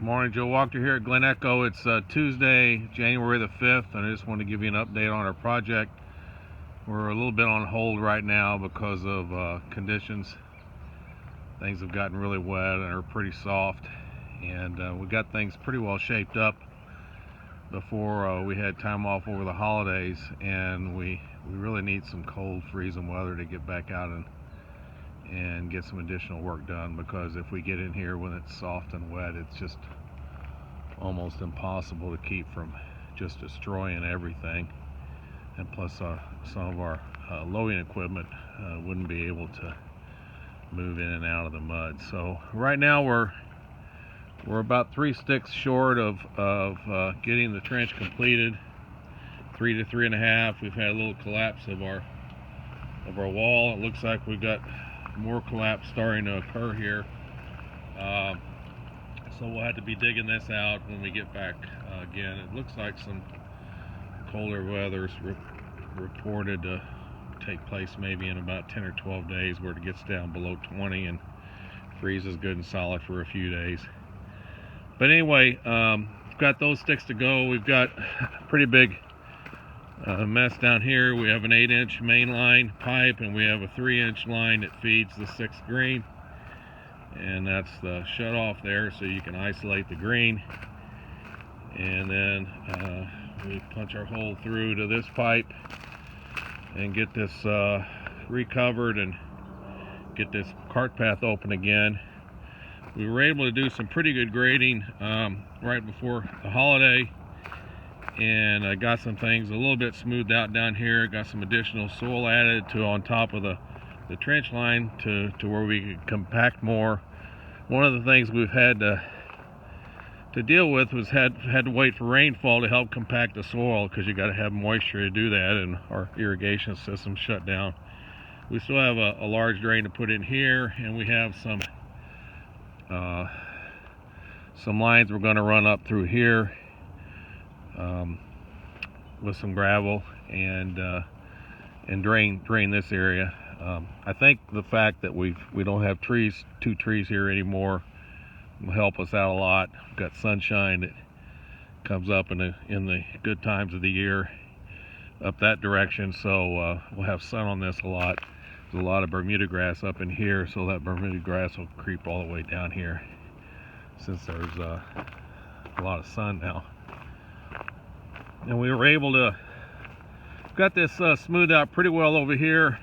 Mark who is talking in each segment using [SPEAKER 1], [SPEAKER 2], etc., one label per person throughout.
[SPEAKER 1] Good morning, Joe Walker here at Glen Echo. It's Tuesday, January the 5th, and I just want to give you an update on our project. We're a little bit on hold right now because of conditions. Things have gotten really wet and are pretty soft, and we got things pretty well shaped up before we had time off over the holidays, and we really need some cold, freezing weather to get back out and get some additional work done, because if we get in here when it's soft and wet, it's just almost impossible to keep from just destroying everything. And plus some of our loading equipment wouldn't be able to move in and out of the mud. So right now we're about 3 sticks short of getting the trench completed. 3 to 3.5. We've had a little collapse of our wall. It looks like we've got more collapse starting to occur here, so we'll have to be digging this out when we get back again. It looks like some colder weather is reported to take place maybe in about 10 or 12 days, where it gets down below 20 and freezes good and solid for a few days. But anyway, we've got those sticks to go. We've got a pretty big mess down here. We have an 8-inch main line pipe, and we have a 3-inch line that feeds the 6th green, and that's the shut off there, so you can isolate the green. And then we punch our hole through to this pipe and get this recovered and get this cart path open again. We were able to do some pretty good grading right before the holiday, and I got some things a little bit smoothed out down here. Got some additional soil added to on top of the trench line to where we could compact more. One of the things we've had to deal with was had to wait for rainfall to help compact the soil, because you got to have moisture to do that, and our irrigation system shut down. We still have a large drain to put in here, and we have some lines we're going to run up through here with some gravel and drain this area. I think the fact that we don't have two trees here anymore will help us out a lot. We've got sunshine that comes up in the good times of the year up that direction, so we'll have sun on this a lot. There's a lot of Bermuda grass up in here, so that Bermuda grass will creep all the way down here since there's a lot of sun now. And we were able to got this smoothed out pretty well over here.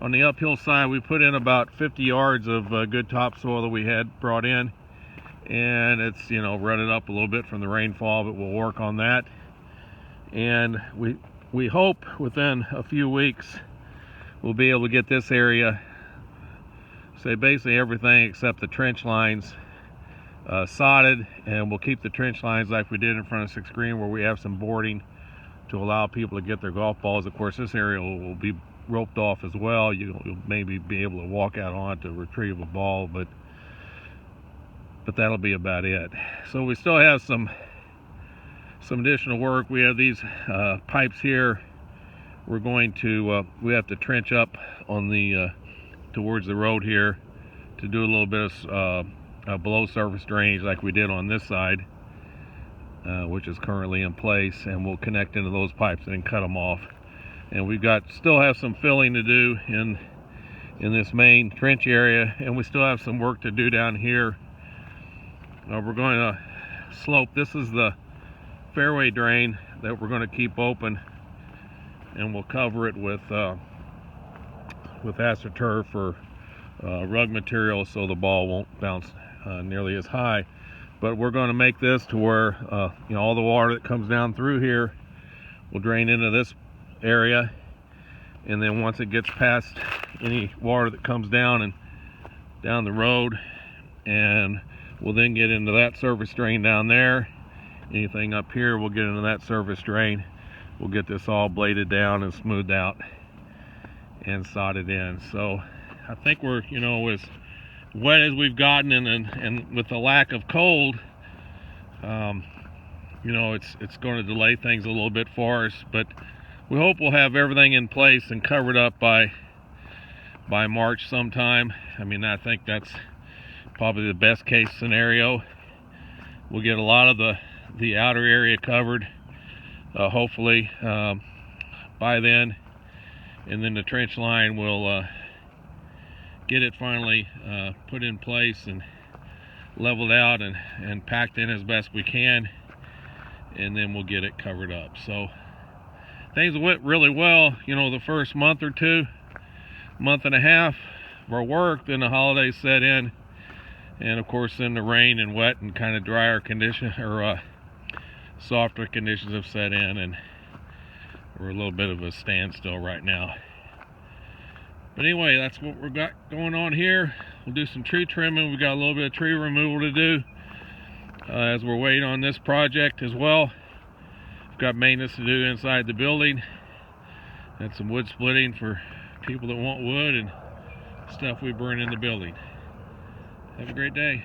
[SPEAKER 1] On the uphill side, we put in about 50 yards of good topsoil that we had brought in, and it's rutted up a little bit from the rainfall, but we'll work on that. And we hope within a few weeks we'll be able to get this area, say basically everything except the trench lines, sodded, and we'll keep the trench lines like we did in front of 6th green, where we have some boarding to allow people to get their golf balls. Of course, this area will be roped off as well. You'll maybe be able to walk out on it to retrieve a ball, but that'll be about it. So we still have some additional work. We have these pipes here. We're going to we have to trench up on the towards the road here to do a little bit of below surface drainage like we did on this side, which is currently in place, and we'll connect into those pipes and then cut them off. And we've still have some filling to do in this main trench area, and we still have some work to do down here. We're going to slope. This is the fairway drain that we're going to keep open, and we'll cover it with AstroTurf or rug material, so the ball won't bounce nearly as high. But we're going to make this to where all the water that comes down through here will drain into this area, and then once it gets past any water that comes down the road, and we'll then get into that surface drain down there. Anything up here, we'll get into that surface drain. We'll get this all bladed down and smoothed out and sodded in. So I think we're as wet as we've gotten, and with the lack of cold, it's going to delay things a little bit for us, but we hope we'll have everything in place and covered up by March sometime. I mean, I think that's probably the best case scenario. we'll get a lot of the outer area covered, hopefully by then, and then the trench line will get it finally put in place and leveled out and packed in as best we can, and then we'll get it covered up. So things went really well, you know, the first month or two, month and a half of our work. Then the holidays set in, and of course then the rain and wet and kind of drier condition, or softer conditions have set in, and we're a little bit of a standstill right now. But anyway, that's what we've got going on here. We'll do some tree trimming. We got a little bit of tree removal to do as we're waiting on this project as well. We've got maintenance to do inside the building, and some wood splitting for people that want wood and stuff we burn in the building. Have a great day.